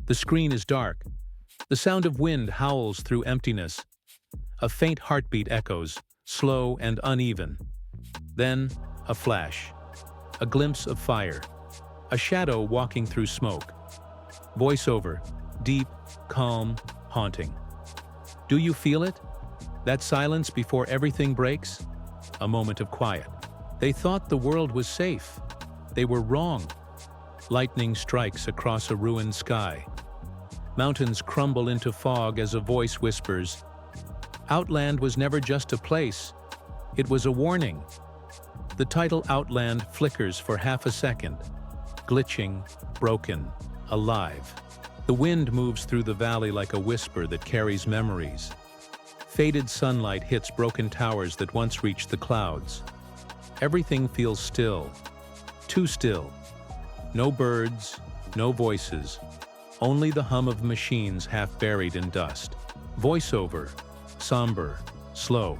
The screen is dark. The sound of wind howls through emptiness. A faint heartbeat echoes, slow and uneven. Then, a flash. A glimpse of fire. A shadow walking through smoke. Voiceover, deep, calm, haunting. Do you feel it? That silence before everything breaks? A moment of quiet. They thought the world was safe. They were wrong. Lightning strikes across a ruined sky. Mountains crumble into fog as a voice whispers, "Outland was never just a place. It was a warning." The title Outland flickers for half a second, glitching, broken, alive. The wind moves through the valley like a whisper that carries memories. Faded sunlight hits broken towers that once reached the clouds. Everything feels still, too still. No birds, no voices, only the hum of machines half buried in dust. Voiceover, somber, slow.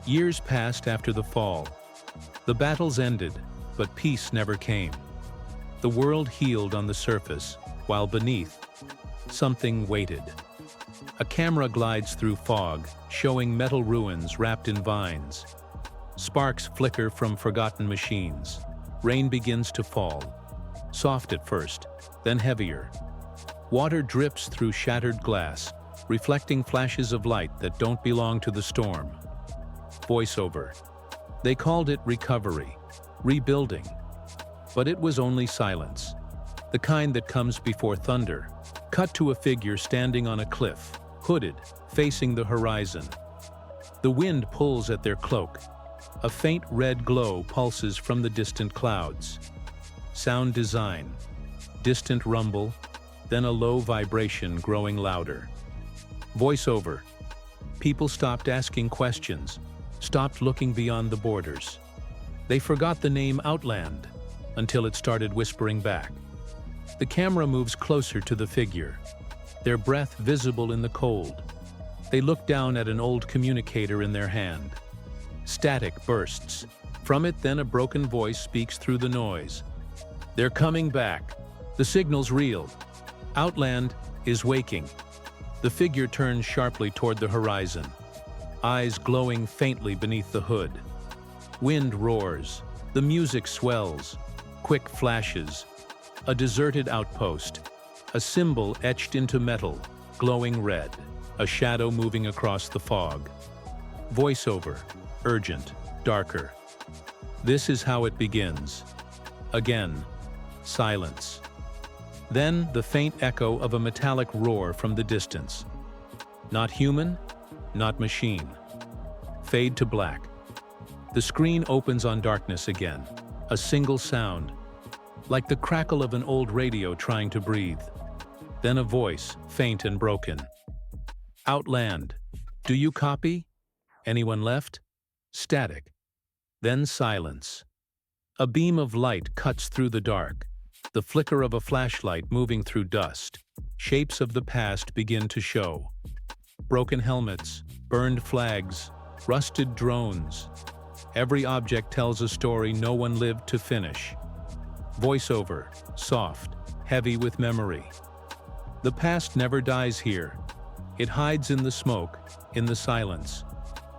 Years passed after the fall. The battles ended, but peace never came. The world healed on the surface, while beneath, something waited. A camera glides through fog, showing metal ruins wrapped in vines. Sparks flicker from forgotten machines. Rain begins to fall. Soft at first, then heavier. Water drips through shattered glass, reflecting flashes of light that don't belong to the storm. Voiceover. They called it recovery, rebuilding. But it was only silence, the kind that comes before thunder. Cut to a figure standing on a cliff, hooded, facing the horizon. The wind pulls at their cloak. A faint red glow pulses from the distant clouds. Sound design. Distant rumble, then a low vibration growing louder. Voiceover. People stopped asking questions, stopped looking beyond the borders. They forgot the name Outland until it started whispering back. The camera moves closer to the figure, their breath visible in the cold. They look down at an old communicator in their hand. Static bursts. From it, then a broken voice speaks through the noise. "They're coming back. The signal's real. Outland is waking." The figure turns sharply toward the horizon, eyes glowing faintly beneath the hood. Wind roars. The music swells. Quick flashes. A deserted outpost. A symbol etched into metal, glowing red. A shadow moving across the fog. Voiceover. Urgent. Darker. This is how it begins. Again. Silence. Then the faint echo of a metallic roar from the distance. Not human, not machine. Fade to black. The screen opens on darkness again. A single sound, like the crackle of an old radio trying to breathe. Then a voice, faint and broken. "Outland. Do you copy? Anyone left?" Static. Then silence. A beam of light cuts through the dark. The flicker of a flashlight moving through dust. Shapes of the past begin to show. Broken helmets, burned flags, rusted drones. Every object tells a story no one lived to finish. Voiceover, soft, heavy with memory. The past never dies here. It hides in the smoke, in the silence,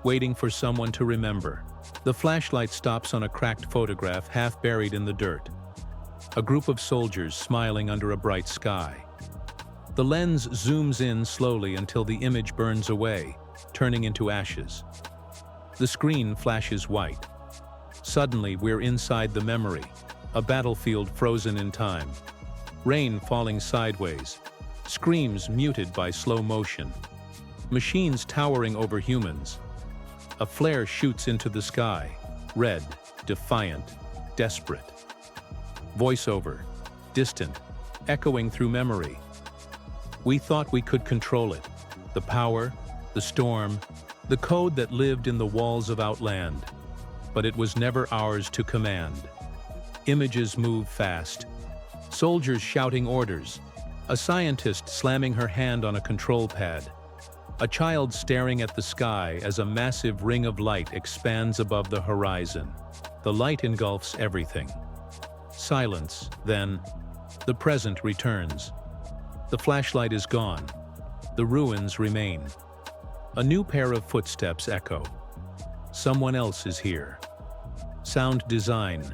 waiting for someone to remember. The flashlight stops on a cracked photograph half buried in the dirt. A group of soldiers smiling under a bright sky. The lens zooms in slowly until the image burns away, turning into ashes. The screen flashes white. Suddenly, we're inside the memory, a battlefield frozen in time. Rain falling sideways, screams muted by slow motion. Machines towering over humans. A flare shoots into the sky, red, defiant, desperate. Voiceover, distant, echoing through memory. We thought we could control it. The power, the storm, the code that lived in the walls of Outland. But it was never ours to command. Images move fast. Soldiers shouting orders. A scientist slamming her hand on a control pad. A child staring at the sky as a massive ring of light expands above the horizon. The light engulfs everything. Silence, then. The present returns. The flashlight is gone. The ruins remain. A new pair of footsteps echo. Someone else is here. Sound design,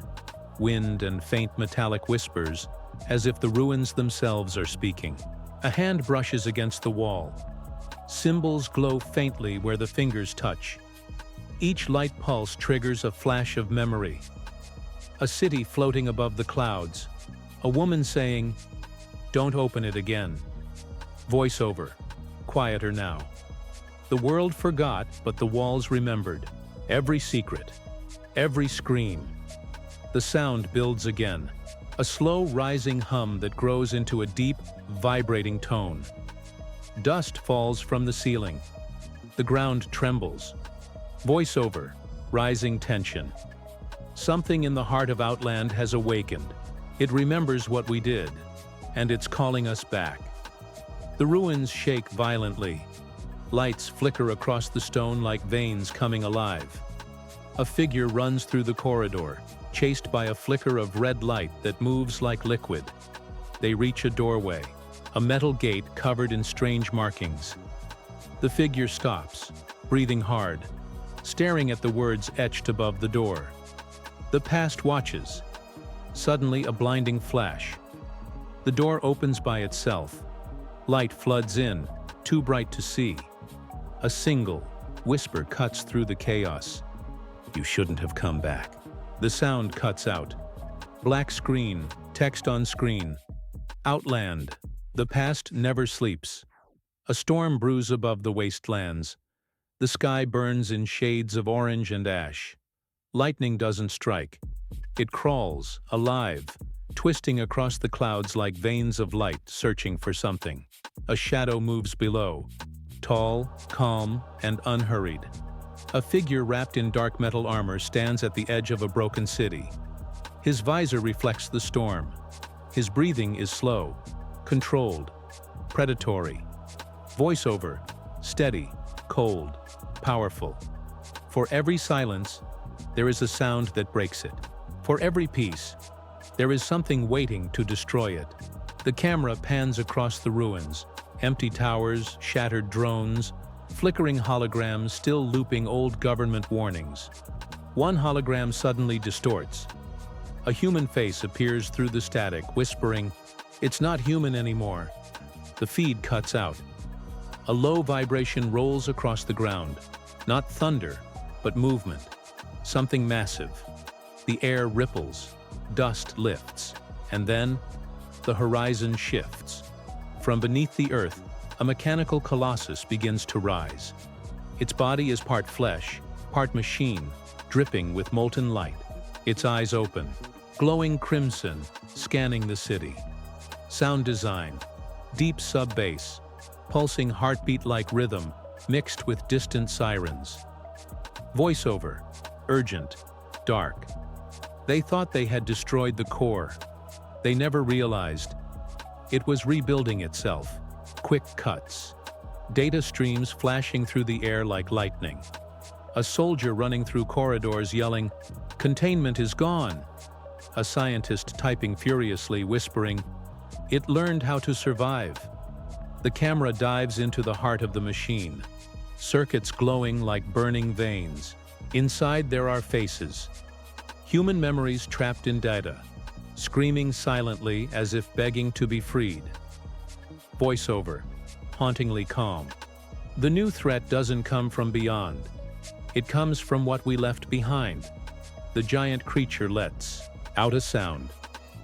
wind and faint metallic whispers, as if the ruins themselves are speaking. A hand brushes against the wall. Symbols glow faintly where the fingers touch. Each light pulse triggers a flash of memory. A city floating above the clouds. A woman saying, "Don't open it again." Voiceover, quieter now. The world forgot, but the walls remembered. Every secret, every scream. The sound builds again. A slow rising hum that grows into a deep, vibrating tone. Dust falls from the ceiling. The ground trembles. Voiceover, rising tension. Something in the heart of Outland has awakened. It remembers what we did, and it's calling us back. The ruins shake violently. Lights flicker across the stone like veins coming alive. A figure runs through the corridor, chased by a flicker of red light that moves like liquid. They reach a doorway, a metal gate covered in strange markings. The figure stops, breathing hard, staring at the words etched above the door. The past watches. Suddenly, a blinding flash. The door opens by itself. Light floods in, too bright to see. A single whisper cuts through the chaos. "You shouldn't have come back." The sound cuts out. Black screen, text on screen. Outland. The past never sleeps. A storm brews above the wastelands. The sky burns in shades of orange and ash. Lightning doesn't strike. It crawls, alive, twisting across the clouds like veins of light searching for something. A shadow moves below, tall, calm, and unhurried. A figure wrapped in dark metal armor stands at the edge of a broken city. His visor reflects the storm. His breathing is slow, controlled, predatory. Voiceover, steady, cold, powerful. For every silence, there is a sound that breaks it. For every peace, there is something waiting to destroy it. The camera pans across the ruins, empty towers, shattered drones, flickering holograms still looping old government warnings. One hologram suddenly distorts. A human face appears through the static, whispering, "It's not human anymore." The feed cuts out. A low vibration rolls across the ground. Not thunder, but movement. Something massive. The air ripples, dust lifts, and then the horizon shifts. From beneath the earth, a mechanical colossus begins to rise. Its body is part flesh, part machine, dripping with molten light. Its eyes open, glowing crimson, scanning the city. Sound design, deep sub-bass, pulsing heartbeat-like rhythm mixed with distant sirens. Voiceover, urgent, dark. They thought they had destroyed the core. They never realized it was rebuilding itself. Quick cuts. Data streams flashing through the air like lightning. A soldier running through corridors yelling, "Containment is gone." A scientist typing furiously, whispering, "It learned how to survive." The camera dives into the heart of the machine. Circuits glowing like burning veins. Inside there are faces. Human memories trapped in data, screaming silently as if begging to be freed. Voiceover, hauntingly calm. The new threat doesn't come from beyond. It comes from what we left behind. The giant creature lets out a sound.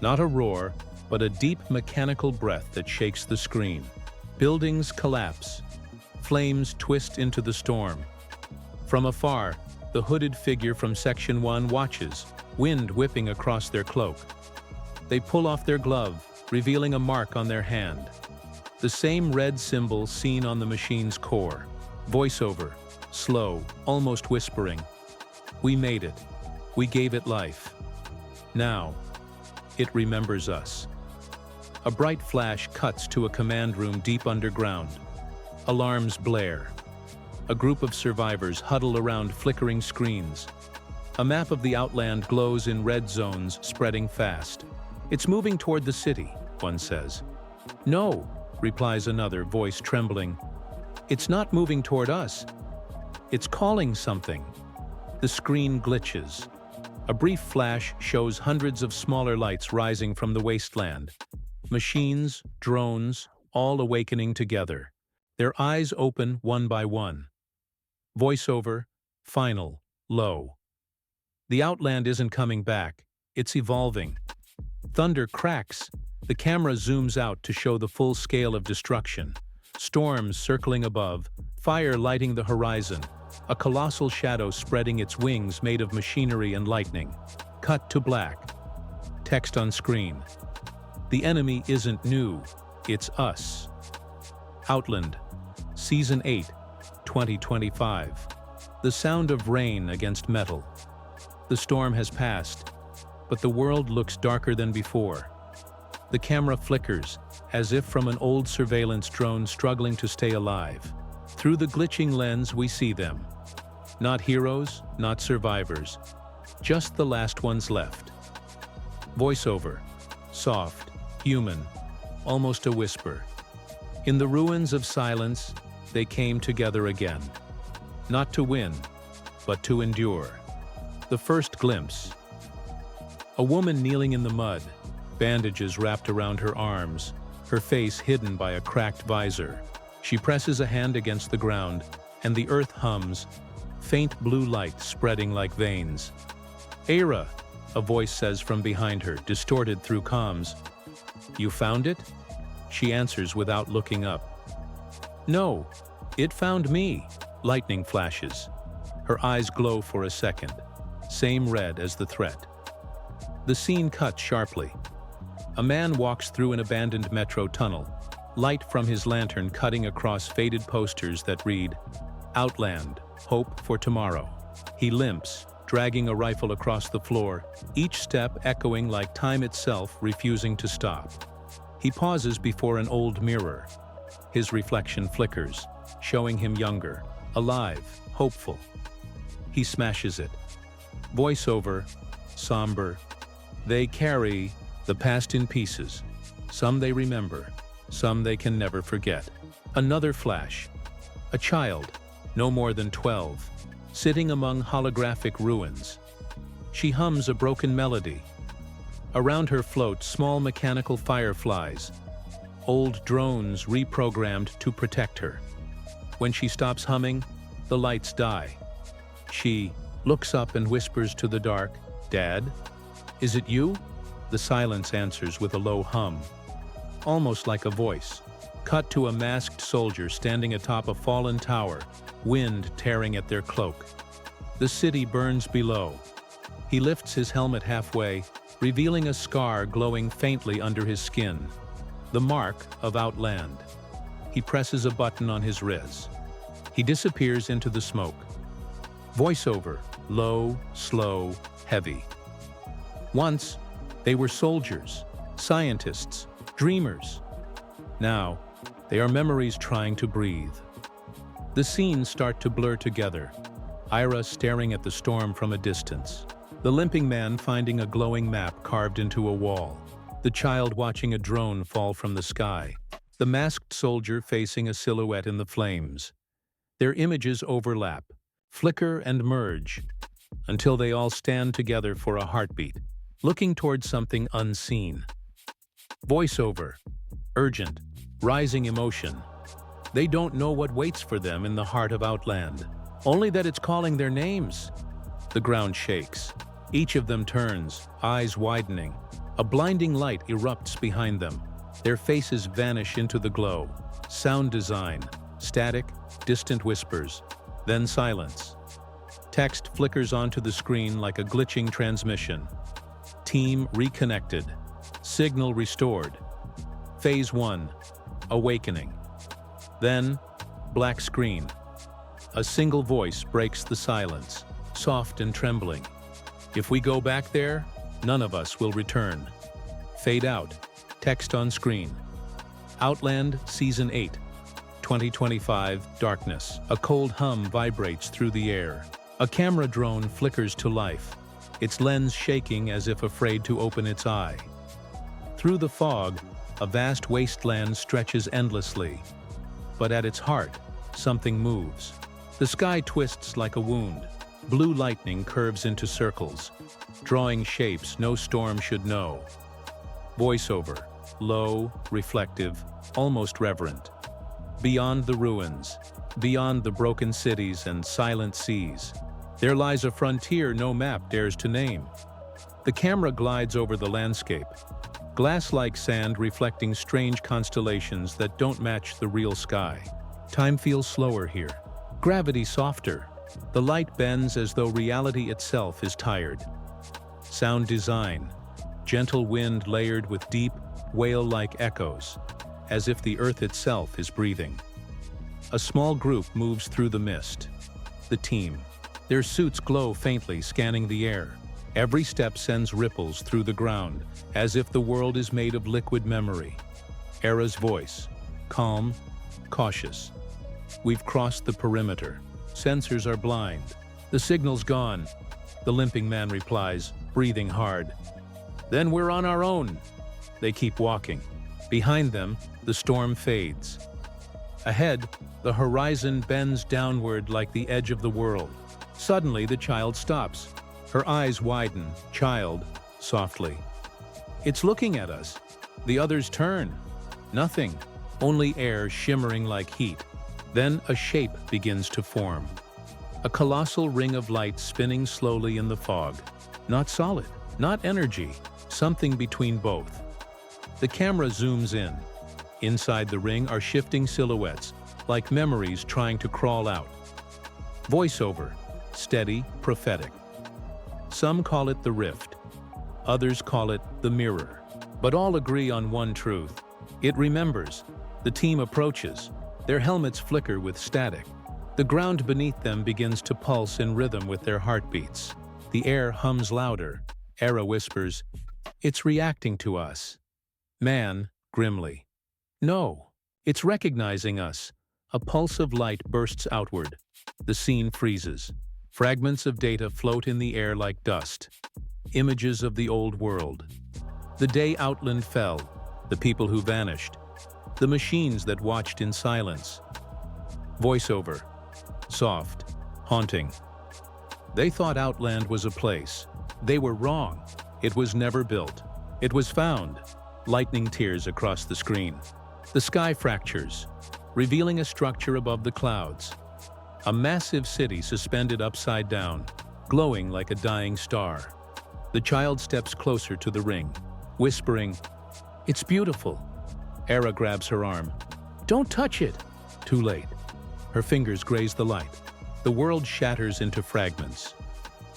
Not a roar, but a deep mechanical breath that shakes the screen. Buildings collapse. Flames twist into the storm. From afar, the hooded figure from Section 1 watches, wind whipping across their cloak. They pull off their glove, revealing a mark on their hand. The same red symbol seen on the machine's core. Voiceover, slow, almost whispering. "We made it. We gave it life. Now, it remembers us." A bright flash cuts to a command room deep underground. Alarms blare. A group of survivors huddle around flickering screens. A map of the Outland glows in red zones, spreading fast. "It's moving toward the city," one says. "No, replies another, voice trembling. It's not moving toward us. It's calling something. The screen glitches. A brief flash shows hundreds of smaller lights rising from the wasteland. Machines, drones, all awakening together. Their eyes open one by one. Voiceover, final, low. The Outland isn't coming back. It's evolving. Thunder cracks. The camera zooms out to show the full scale of destruction. Storms circling above, fire lighting the horizon, a colossal shadow spreading its wings made of machinery and lightning. Cut to black. Text on screen. The enemy isn't new, it's us. Outland, Season 8, 2025. The sound of rain against metal. The storm has passed, but the world looks darker than before. The camera flickers, as if from an old surveillance drone struggling to stay alive. Through the glitching lens, we see them. Not heroes, not survivors, just the last ones left. Voiceover, soft, human, almost a whisper. In the ruins of silence, they came together again. Not to win, but to endure. The first glimpse. A woman kneeling in the mud, bandages wrapped around her arms, her face hidden by a cracked visor. She presses a hand against the ground, and the earth hums, faint blue light spreading like veins. "Aira," a voice says from behind her, distorted through comms. "You found it?" She answers without looking up. "No, it found me." Lightning flashes. Her eyes glow for a second, same red as the threat. The scene cuts sharply. A man walks through an abandoned metro tunnel, light from his lantern cutting across faded posters that read, "Outland, hope for tomorrow." He limps, dragging a rifle across the floor, each step echoing like time itself refusing to stop. He pauses before an old mirror. His reflection flickers, showing him younger, alive, hopeful. He smashes it. Voiceover, somber. They carry the past in pieces. Some they remember, some they can never forget. Another flash. A child, no more than 12, sitting among holographic ruins. She hums a broken melody. Around her float small mechanical fireflies, old drones reprogrammed to protect her. When she stops humming, the lights die. She looks up and whispers to the dark, "Dad? Is it you?" The silence answers with a low hum, almost like a voice. Cut to a masked soldier standing atop a fallen tower, wind tearing at their cloak. The city burns below. He lifts his helmet halfway, revealing a scar glowing faintly under his skin. The mark of Outland. He presses a button on his wrist. He disappears into the smoke. Voiceover, low, slow, heavy. Once, they were soldiers, scientists, dreamers. Now, they are memories trying to breathe. The scenes start to blur together. Aira staring at the storm from a distance. The limping man finding a glowing map carved into a wall. The child watching a drone fall from the sky. The masked soldier facing a silhouette in the flames. Their images overlap, flicker and merge, until they all stand together for a heartbeat, looking towards something unseen. Voiceover, urgent, rising emotion. They don't know what waits for them in the heart of Outland, only that it's calling their names. The ground shakes. Each of them turns, eyes widening. A blinding light erupts behind them. Their faces vanish into the glow. Sound design, static, distant whispers, then silence. Text flickers onto the screen like a glitching transmission. Team reconnected. Signal restored. Phase 1, awakening. Then, black screen. A single voice breaks the silence, soft and trembling. "If we go back there, none of us will return." Fade out. Text on screen. Outland, Season 8, 2025, darkness. A cold hum vibrates through the air. A camera drone flickers to life, its lens shaking as if afraid to open its eye. Through the fog, A vast wasteland stretches endlessly. But at its heart, something moves. The sky twists like a wound. Blue lightning curves into circles, drawing shapes no storm should know. Voiceover, low, reflective, almost reverent. Beyond the ruins, beyond the broken cities and silent seas, there lies a frontier no map dares to name. The camera glides over the landscape, glass-like sand reflecting strange constellations that don't match the real sky. Time feels slower here, gravity softer. The light bends as though reality itself is tired. Sound design, gentle wind layered with deep, whale-like echoes, as if the earth itself is breathing. A small group moves through the mist. The team. Their suits glow faintly, scanning the air. Every step sends ripples through the ground, as if the world is made of liquid memory. Era's voice, calm, cautious. We've crossed the perimeter. Sensors are blind. The signal's gone. The limping man replies, breathing hard. Then we're on our own. They keep walking. Behind them, the storm fades. Ahead, the horizon bends downward like the edge of the world. Suddenly, the child stops. Her eyes widen, child, softly. It's looking at us. The others turn. Nothing, only air shimmering like heat. Then a shape begins to form. A colossal ring of light spinning slowly in the fog. Not solid, not energy, something between both. The camera zooms in. Inside the ring are shifting silhouettes, like memories trying to crawl out. Voiceover, steady, prophetic. Some call it the rift. Others call it the mirror. But all agree on one truth. It remembers. The team approaches. Their helmets flicker with static. The ground beneath them begins to pulse in rhythm with their heartbeats. The air hums louder. Era whispers, "It's reacting to us." Man, grimly, "No, it's recognizing us." A pulse of light bursts outward. The scene freezes. Fragments of data float in the air like dust. Images of the old world. The day Outland fell, the people who vanished, the machines that watched in silence. Voiceover, soft, haunting. They thought Outland was a place. They were wrong. It was never built. It was found. Lightning tears across the screen. The sky fractures, revealing a structure above the clouds. A massive city suspended upside down, glowing like a dying star. The child steps closer to the ring, whispering, "It's beautiful." Era grabs her arm. "Don't touch it!" Too late. Her fingers graze the light. The world shatters into fragments.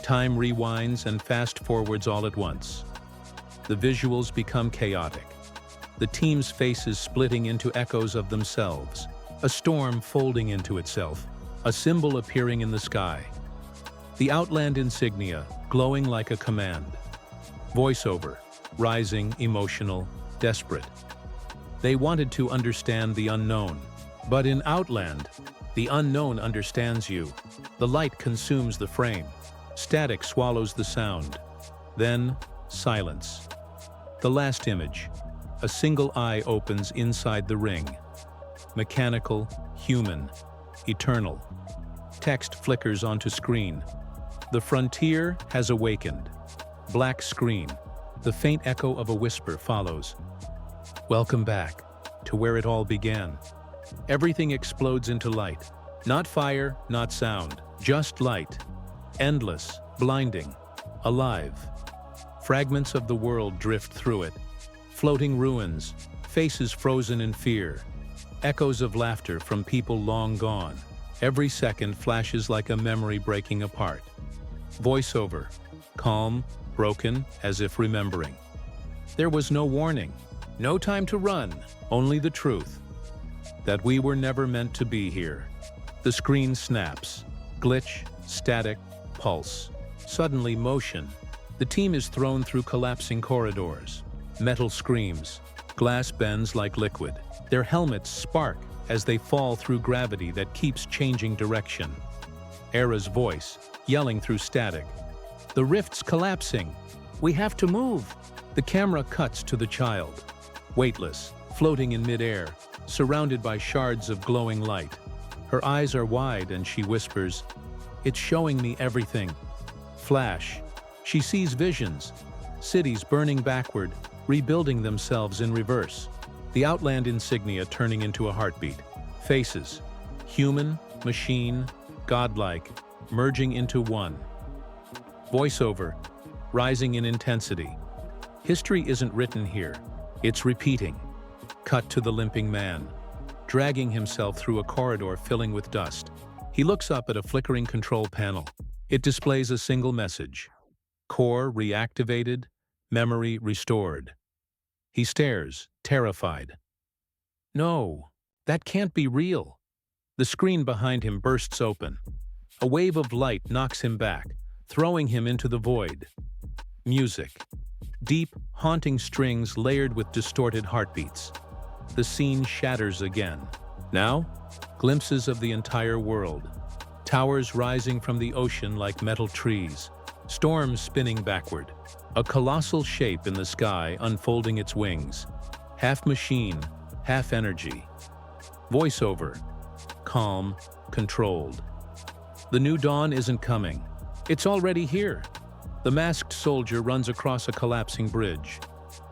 Time rewinds and fast-forwards all at once. The visuals become chaotic. The team's faces splitting into echoes of themselves. A storm folding into itself. A symbol appearing in the sky. The Outland insignia, glowing like a command. Voiceover, rising, emotional, desperate. They wanted to understand the unknown. But in Outland, the unknown understands you. The light consumes the frame. Static swallows the sound. Then, silence. The last image. A single eye opens inside the ring. Mechanical, human, eternal. Text flickers onto screen. The frontier has awakened. Black screen. The faint echo of a whisper follows. Welcome back to where it all began. Everything explodes into light. Not fire, not sound, just light. Endless, blinding, alive. Fragments of the world drift through it. Floating ruins, faces frozen in fear. Echoes of laughter from people long gone. Every second flashes like a memory breaking apart. Voiceover, calm, broken, as if remembering. There was no warning, no time to run, only the truth. That we were never meant to be here. The screen snaps. Glitch, static, pulse. Suddenly motion. The team is thrown through collapsing corridors. Metal screams. Glass bends like liquid. Their helmets spark as they fall through gravity that keeps changing direction. Era's voice, yelling through static. "The rift's collapsing. We have to move." The camera cuts to the child. weightless, floating in midair, surrounded by shards of glowing light. Her eyes are wide and she whispers, "It's showing me everything." Flash. She sees visions, cities burning backward, rebuilding themselves in reverse. The Outland insignia turning into a heartbeat. Faces. Human, machine, godlike, merging into one. Voiceover. Rising in intensity. History isn't written here. It's repeating. Cut to the limping man, dragging himself through a corridor filling with dust. He looks up at a flickering control panel. It displays a single message. Core reactivated, memory restored. He stares, terrified. No, that can't be real. The screen behind him bursts open. A wave of light knocks him back, throwing him into the void. Music. Deep, haunting strings layered with distorted heartbeats. The scene shatters again. Now, glimpses of the entire world. Towers rising from the ocean like metal trees. Storms spinning backward. A colossal shape in the sky unfolding its wings. Half machine, half energy. Voiceover. Calm, controlled. The new dawn isn't coming. It's already here. The masked soldier runs across a collapsing bridge.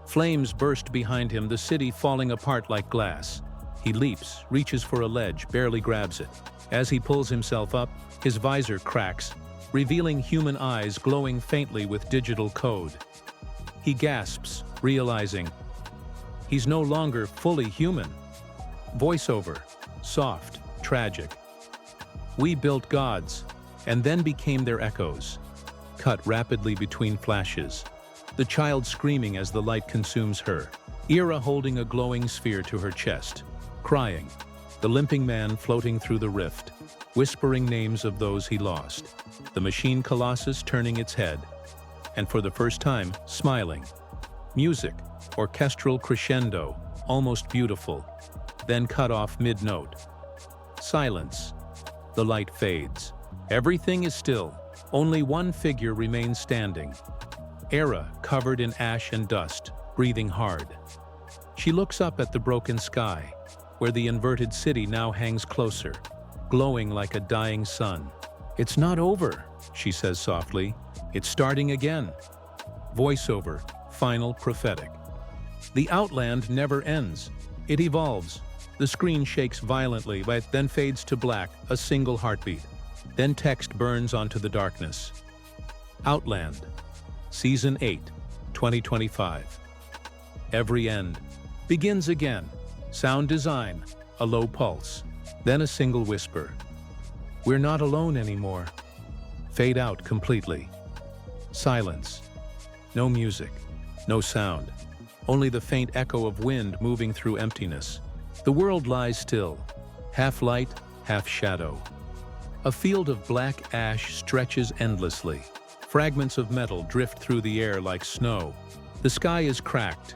Flames burst behind him, the city falling apart like glass. He leaps, reaches for a ledge, barely grabs it. As he pulls himself up, his visor cracks, revealing human eyes glowing faintly with digital code. He gasps, realizing he's no longer fully human. Voiceover. Soft, tragic. We built gods, and then became their echoes. Cut rapidly between flashes. The child screaming as the light consumes her. Ira holding a glowing sphere to her chest. Crying. The limping man floating through the rift, whispering names of those he lost. The machine colossus turning its head. And for the first time, smiling. Music. Orchestral crescendo. Almost beautiful. Then cut off mid-note. Silence. The light fades. Everything is still. Only one figure remains standing. Era, covered in ash and dust, breathing hard. She looks up at the broken sky, where the inverted city now hangs closer, glowing like a dying sun. "It's not over," she says softly. "It's starting again." Voiceover, final prophetic. The Outland never ends. It evolves. The screen shakes violently, but then fades to black, a single heartbeat. Then text burns onto the darkness. Outland, Season 8, 2025. Every end. Begins again. Sound design, a low pulse. Then a single whisper. "We're not alone anymore." Fade out completely. Silence. No music. No sound. Only the faint echo of wind moving through emptiness. The world lies still. Half light, half shadow. A field of black ash stretches endlessly. Fragments of metal drift through the air like snow. The sky is cracked.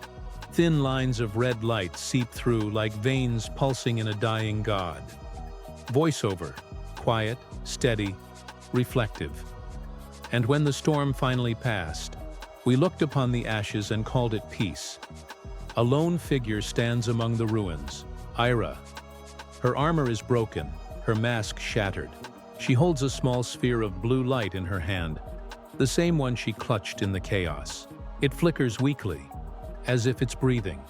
Thin lines of red light seep through like veins pulsing in a dying god. Voiceover. Quiet, steady, reflective. And when the storm finally passed, we looked upon the ashes and called it peace. A lone figure stands among the ruins. Ira. Her armor is broken, her mask shattered. She holds a small sphere of blue light in her hand, the same one she clutched in the chaos. It flickers weakly, as if it's breathing.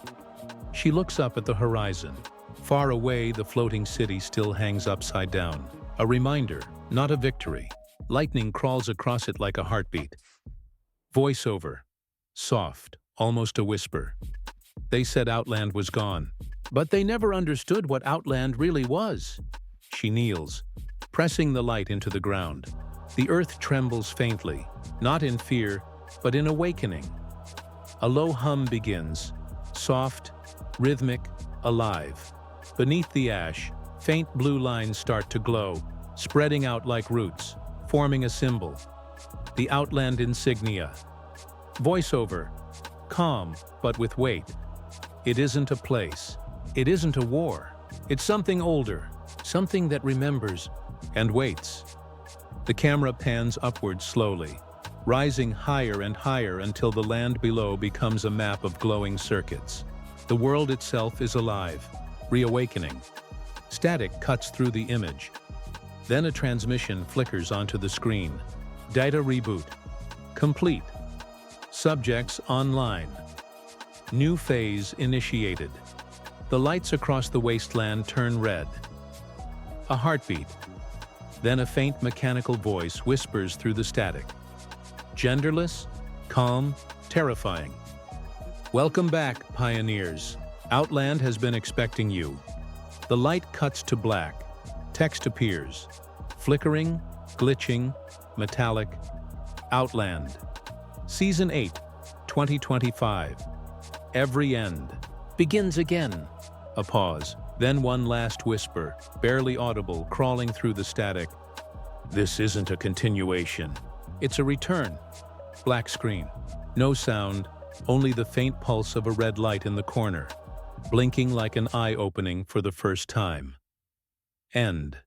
She looks up at the horizon. Far away, the floating city still hangs upside down. A reminder, not a victory. Lightning crawls across it like a heartbeat. Voiceover. Soft, almost a whisper. They said Outland was gone, but they never understood what Outland really was. She kneels, pressing the light into the ground. The earth trembles faintly, not in fear, but in awakening. A low hum begins, soft, rhythmic, alive. Beneath the ash, faint blue lines start to glow, spreading out like roots, forming a symbol. The Outland insignia. Voiceover. Calm, but with weight. It isn't a place. It isn't a war. It's something older, something that remembers and waits. The camera pans upward slowly, rising higher and higher until the land below becomes a map of glowing circuits. The world itself is alive, reawakening. Static cuts through the image. Then a transmission flickers onto the screen. Data reboot. Complete. Subjects online. New phase initiated. The lights across the wasteland turn red. A heartbeat. Then a faint mechanical voice whispers through the static. Genderless, calm, terrifying. Welcome back, pioneers. Outland has been expecting you. The light cuts to black. Text appears. Flickering, glitching, metallic. Outland. Season 8, 2025. Every end begins again. A pause, then one last whisper, barely audible, crawling through the static. This isn't a continuation. It's a return. Black screen. No sound, only the faint pulse of a red light in the corner, blinking like an eye opening for the first time. End.